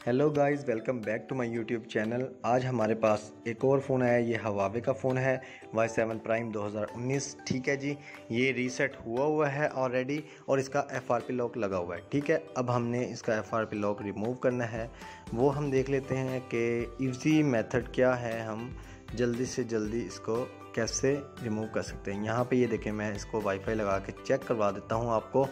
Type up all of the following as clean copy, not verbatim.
Hello guys, welcome back to my YouTube channel. आज हमारे पास एक और फ़ोन है। ये हवावे का फ़ोन है Y7 प्राइम 2019। ठीक है जी, ये रीसेट हुआ है ऑलरेडी और इसका FRP लॉक लगा हुआ है। ठीक है, अब हमने इसका FRP लॉक रिमूव करना है। वो हम देख लेते हैं कि इजी मेथड क्या है, हम जल्दी से जल्दी इसको कैसे रिमूव कर सकते हैं। यहाँ पे ये देखें, मैं इसको वाईफाई लगा के चेक करवा देता हूँ आपको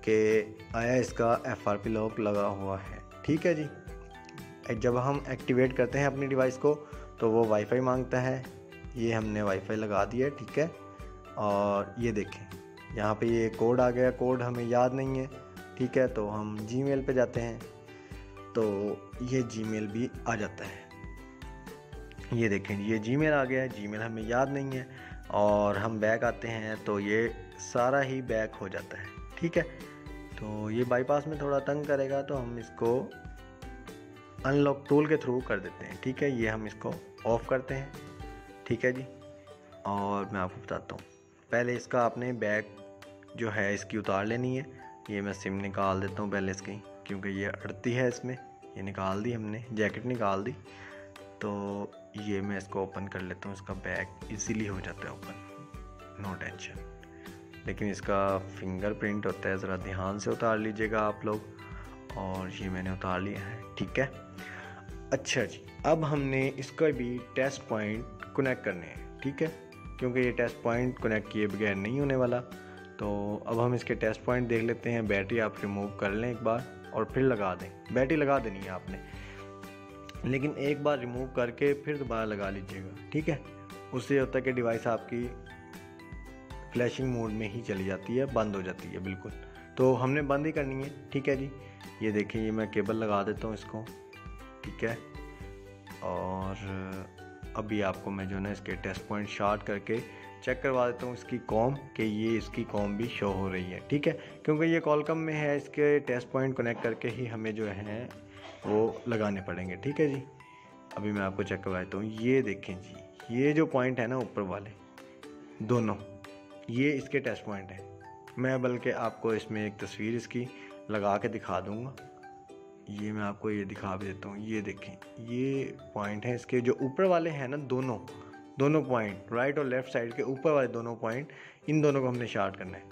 कि आया इसका FRP लॉक लगा हुआ है। ठीक है जी, जब हम एक्टिवेट करते हैं अपनी डिवाइस को तो वो वाईफाई मांगता है। ये हमने वाईफाई लगा दिया है। ठीक है, और ये देखें यहाँ पे ये कोड आ गया। कोड हमें याद नहीं है। ठीक है, तो हम जीमेल पे जाते हैं तो ये जीमेल भी आ जाता है। ये देखें, ये जीमेल आ गया है। जीमेल हमें याद नहीं है और हम बैक आते हैं तो ये सारा ही बैक हो जाता है। ठीक है, तो ये बाईपास में थोड़ा तंग करेगा तो हम इसको अनलॉक टूल के थ्रू कर देते हैं। ठीक है, ये हम इसको ऑफ़ करते हैं। ठीक है जी, और मैं आपको बताता हूँ। पहले इसका आपने बैक जो है इसकी उतार लेनी है। ये मैं सिम निकाल देता हूँ पहले इसकी, क्योंकि ये अड़ती है इसमें। ये निकाल दी हमने, जैकेट निकाल दी। तो ये मैं इसको ओपन कर लेता हूँ। इसका बैक इजीली हो जाता है ओपन, नो टेंशन। लेकिन इसका फिंगरप्रिंट होता है, ज़रा ध्यान से उतार लीजिएगा आप लोग। और ये मैंने उतार लिया है। ठीक है, अच्छा जी, अब हमने इसका भी टेस्ट पॉइंट कनेक्ट करने हैं। ठीक है, क्योंकि ये टेस्ट पॉइंट कनेक्ट किए बगैर नहीं होने वाला। तो अब हम इसके टेस्ट पॉइंट देख लेते हैं। बैटरी आप रिमूव कर लें एक बार और फिर लगा दें। बैटरी लगा देनी है आपने, लेकिन एक बार रिमूव करके फिर दोबारा लगा लीजिएगा। ठीक है, उससे होता है कि डिवाइस आपकी फ्लैशिंग मोड में ही चली जाती है, बंद हो जाती है बिल्कुल। तो हमने बंद ही करनी है। ठीक है जी, ये देखिए, ये मैं केबल लगा देता हूँ इसको। ठीक है, और अभी आपको मैं जो है ना इसके टेस्ट पॉइंट शार्ट करके चेक करवा देता हूँ इसकी कॉम, कि ये इसकी कॉम भी शो हो रही है। ठीक है, क्योंकि ये कॉलकम में है, इसके टेस्ट पॉइंट कनेक्ट करके ही हमें जो है वो लगाने पड़ेंगे। ठीक है जी, अभी मैं आपको चेक करवा देता हूँ। ये देखें जी, ये जो पॉइंट है ना ऊपर वाले दोनों, ये इसके टेस्ट पॉइंट है। मैं बल्कि आपको इसमें एक तस्वीर इसकी लगा के दिखा दूँगा। ये मैं आपको ये दिखा भी देता हूँ। ये देखें, ये पॉइंट है इसके जो ऊपर वाले हैं ना, दोनों पॉइंट, राइट और लेफ़्ट साइड के ऊपर वाले दोनों पॉइंट, इन दोनों को हमने शार्ट करना है।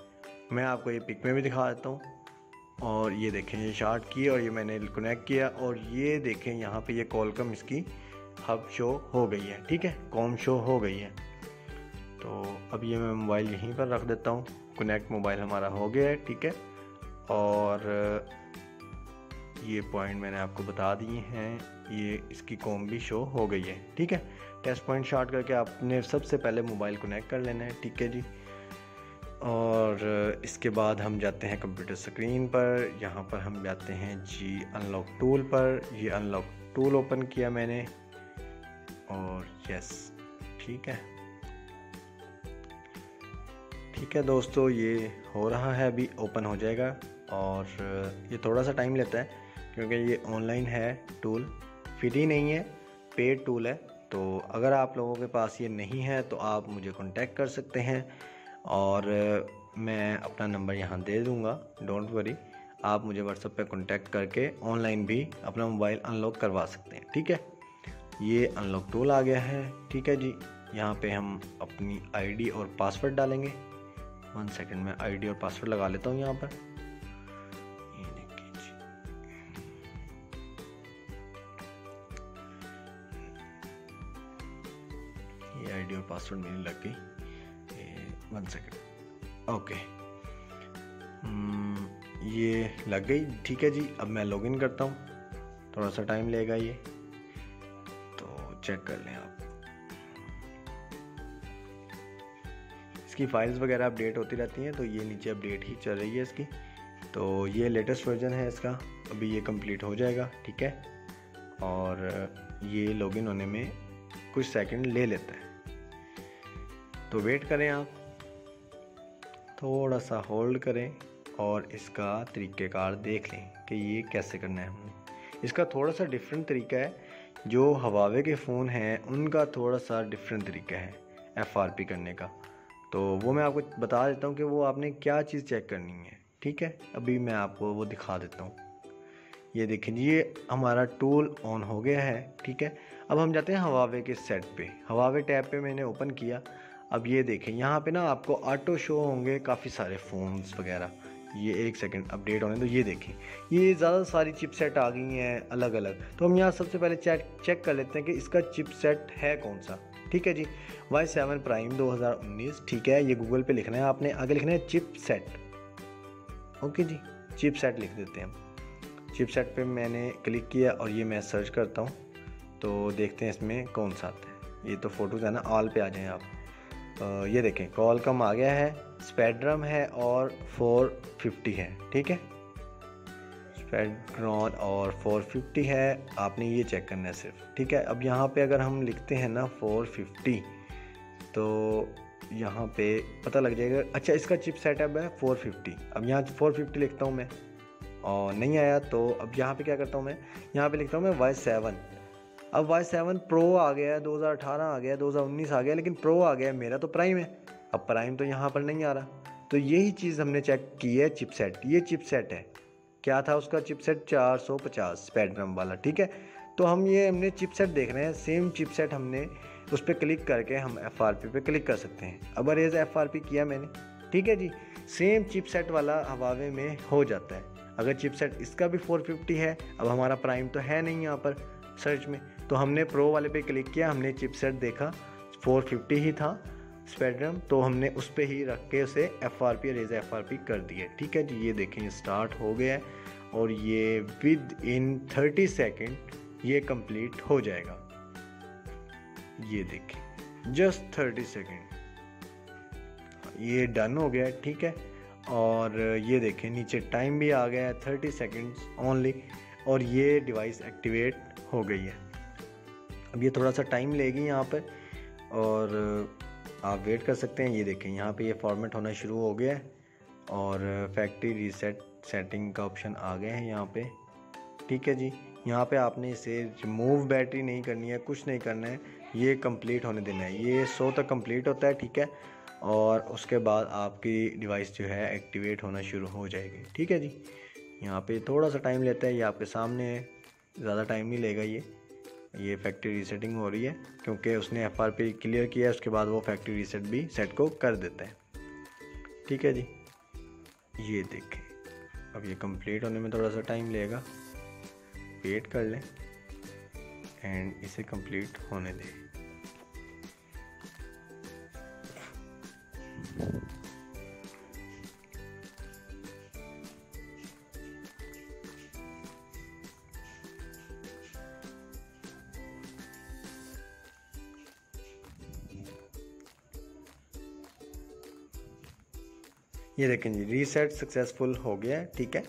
मैं आपको ये पिक में भी दिखा देता हूँ। और ये देखें, ये शार्ट किया और ये मैंने कनेक्ट किया। और ये देखें, यहाँ पे ये कॉलकम इसकी हब शो हो गई है। ठीक है, कॉम शो हो गई है। तो अब ये मैं मोबाइल यहीं पर रख देता हूँ। कनेक्ट मोबाइल हमारा हो गया है। ठीक है, और ये पॉइंट मैंने आपको बता दिए हैं। ये इसकी कॉम भी शो हो गई है। ठीक है, टेस्ट पॉइंट शार्ट करके आपने सबसे पहले मोबाइल कनेक्ट कर लेना है। ठीक है जी, और इसके बाद हम जाते हैं कंप्यूटर स्क्रीन पर। यहाँ पर हम जाते हैं जी अनलॉक टूल पर। ये अनलॉक टूल ओपन किया मैंने और यस, ठीक है। ठीक है दोस्तों, ये हो रहा है, अभी ओपन हो जाएगा। और ये थोड़ा सा टाइम लेता है क्योंकि ये ऑनलाइन है टूल, फ्री नहीं है, पेड टूल है। तो अगर आप लोगों के पास ये नहीं है तो आप मुझे कांटेक्ट कर सकते हैं और मैं अपना नंबर यहाँ दे दूँगा। डोंट वरी, आप मुझे व्हाट्सएप पे कांटेक्ट करके ऑनलाइन भी अपना मोबाइल अनलॉक करवा सकते हैं। ठीक है, ये अनलॉक टूल आ गया है। ठीक है जी, यहाँ पे हम अपनी आईडी और पासवर्ड डालेंगे। 1 सेकंड में आईडी और पासवर्ड लगा लेता हूँ यहाँ पर। ये देखिए जी, ये आईडी और पासवर्ड मेरी लग गई। 1 सेकंड, ओके, ये लग गई। ठीक है जी, अब मैं लॉगिन करता हूँ। थोड़ा सा टाइम लेगा ये, तो चेक कर लें आप। इसकी फाइल्स वगैरह अपडेट होती रहती हैं, तो ये नीचे अपडेट ही चल रही है इसकी। तो ये लेटेस्ट वर्जन है इसका, अभी ये कंप्लीट हो जाएगा। ठीक है, और ये लॉगिन होने में कुछ सेकंड ले लेता है, तो वेट करें आप, थोड़ा सा होल्ड करें और इसका तरीक़ेकार देख लें कि ये कैसे करना है हमने। इसका थोड़ा सा डिफरेंट तरीका है, जो हवावे के फ़ोन हैं उनका थोड़ा सा डिफरेंट तरीका है FRP करने का। तो वो मैं आपको बता देता हूँ कि वो आपने क्या चीज़ चेक करनी है। ठीक है, अभी मैं आपको वो दिखा देता हूँ। ये देखिए ये हमारा टूल ऑन हो गया है, ठीक है। अब हम जाते हैं हवावे के सेट पे। हवावे टैब पे मैंने ओपन किया। अब ये देखें यहाँ पे ना आपको ऑटो शो होंगे काफ़ी सारे फ़ोन्स वगैरह। ये एक सेकंड अपडेट होने तो ये देखें ये ज़्यादा सारी चिपसेट आ गई हैं अलग अलग। तो हम यहाँ सबसे पहले चेक कर लेते हैं कि इसका चिपसेट है कौन सा। ठीक है जी, Y7 प्राइम 2019, ठीक है। ये गूगल पे लिखना है आपने, आगे लिखना है चिपसेट। ओके जी, चिपसेट लिख देते हैं हम। चिपसेट पे मैंने क्लिक किया और ये मैं सर्च करता हूँ तो देखते हैं इसमें कौन सा आता है। ये तो फ़ोटोज़ है ना, ऑल पे आ जाएं आप। ये देखें कॉलकॉम आ गया है, स्पेक्ट्रम है और 450 है, ठीक है। स्पेक्ट्रम और 450 है, आपने ये चेक करना है सिर्फ, ठीक है। अब यहाँ पे अगर हम लिखते हैं ना 450 तो यहाँ पे पता लग जाएगा। अच्छा, इसका चिप सेटअप है 450। अब यहाँ 450 लिखता हूँ मैं और नहीं आया तो अब यहाँ पे क्या करता हूँ मैं, यहाँ पे लिखता हूँ मैं Y7। अब Y7 प्रो आ गया है, 2018 आ गया है, 2019 आ गया, लेकिन प्रो आ गया है, मेरा तो प्राइम है। अब प्राइम तो यहाँ पर नहीं आ रहा। तो यही चीज़ हमने चेक की है चिपसेट। ये चिपसेट है, क्या था उसका चिपसेट 450 स्पेक्ट्रम वाला, ठीक है। तो हमने चिपसेट देख रहे हैं, सेम चिपसेट हमने उस पर क्लिक करके हम FRP पे क्लिक कर सकते हैं। अब अरेज FRP किया मैंने, ठीक है जी, सेम चिपसेट वाला हवावे में हो जाता है। अगर चिपसेट इसका भी 450 है, अब हमारा प्राइम तो है नहीं यहाँ पर सर्च में, तो हमने प्रो वाले पे क्लिक किया, हमने चिपसेट देखा 450 ही था स्पेक्ट्रम, तो हमने उस पे ही रख के उसे FRP रेज FRP कर दिया, ठीक है जी। ये देखें ये स्टार्ट हो गया है और ये विद इन 30 सेकेंड ये कंप्लीट हो जाएगा। ये देखें जस्ट 30 सेकेंड ये डन हो गया, ठीक है। और ये देखें नीचे टाइम भी आ गया है 30 सेकेंड्स ओनली, और ये डिवाइस एक्टिवेट हो गई है। अब ये थोड़ा सा टाइम लेगी यहाँ पर और आप वेट कर सकते हैं। ये देखें यहाँ पे ये फॉर्मेट होना शुरू हो गया है और फैक्ट्री रीसेट सेटिंग का ऑप्शन आ गया है यहाँ पे, ठीक है जी। यहाँ पे आपने इसे रिमूव बैटरी नहीं करनी है, कुछ नहीं करना है, ये कंप्लीट होने देना है। ये 100 तक कंप्लीट होता है, ठीक है, और उसके बाद आपकी डिवाइस जो है एक्टिवेट होना शुरू हो जाएगी, ठीक है जी। यहाँ पे थोड़ा सा टाइम लेता है, ये आपके सामने है, ज़्यादा टाइम नहीं लेगा। ये फैक्ट्री रीसेटिंग हो रही है क्योंकि उसने FRP क्लियर किया है, उसके बाद वो फैक्ट्री रीसेट भी सेट को कर देता है, ठीक है जी। ये देखें अब ये कंप्लीट होने में थोड़ा सा टाइम लेगा, वेट कर लें एंड इसे कंप्लीट होने दें। ये देखें जी रीसेट सक्सेसफुल हो गया है, ठीक है।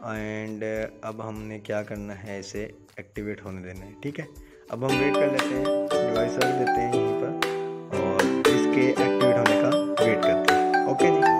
एंड अब हमने क्या करना है, इसे एक्टिवेट होने देना है, ठीक है। अब हम वेट कर लेते हैं, डिवाइस रख देते हैं यहीं पर और इसके एक्टिवेट होने का वेट करते हैं, ओके जी।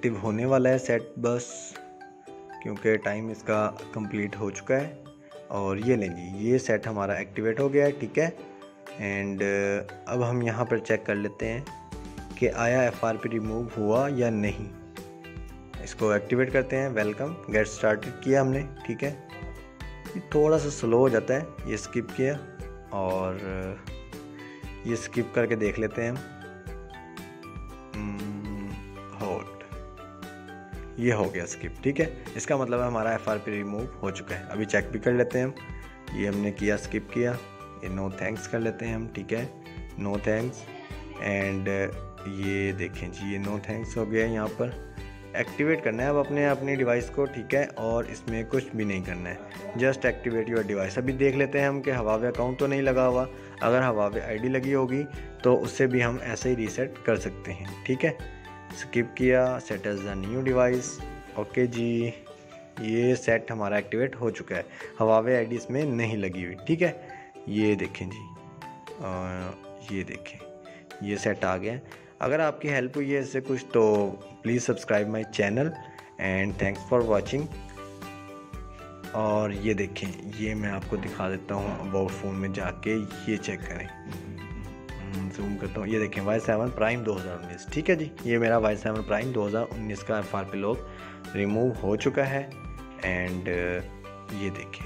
एक्टिव होने वाला है सेट बस, क्योंकि टाइम इसका कंप्लीट हो चुका है। और ये लें जी, ये सेट हमारा एक्टिवेट हो गया है, ठीक है। एंड अब हम यहाँ पर चेक कर लेते हैं कि आया FRP रिमूव हुआ या नहीं। इसको एक्टिवेट करते हैं। वेलकम, गेट स्टार्टेड किया हमने, ठीक है। ये थोड़ा सा स्लो हो जाता है, ये स्किप किया और ये स्किप करके देख लेते हैं हम। होल्ड, ये हो गया स्किप, ठीक है। इसका मतलब है हमारा FRP रिमूव हो चुका है। अभी चेक भी कर लेते हैं हम। ये हमने किया, स्किप किया। ये नो थैंक्स कर लेते हैं हम, ठीक है, नो थैंक्स। एंड ये देखें जी, ये नो थैंक्स हो गया। यहाँ पर एक्टिवेट करना है अब अपनी डिवाइस को, ठीक है। और इसमें कुछ भी नहीं करना है, जस्ट एक्टिवेट योर डिवाइस। अभी देख लेते हैं हम कि हवावे अकाउंट तो नहीं लगा हुआ। अगर हवावे ID लगी होगी तो उससे भी हम ऐसे ही रीसेट कर सकते हैं, ठीक है। स्किप किया, set as a new device. Okay जी, ये सेट हमारा एक्टिवेट हो चुका है। हवावे ID इसमें नहीं लगी हुई, ठीक है। ये देखें जी, ये देखें, ये सेट आ गया। अगर आपकी हेल्प हुई है इससे कुछ तो please subscribe my channel and thanks for watching. और ये देखें, ये मैं आपको दिखा देता हूँ अबाउट फ़ोन में जाके, ये चेक करें, जूम करता हूँ। ये देखें Y7 Prime 2019, ठीक है जी। ये मेरा Y7 Prime 2019 का FRP लॉक रिमूव हो चुका है। एंड ये देखें,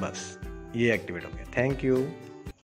बस ये एक्टिवेट हो गया। Thank you.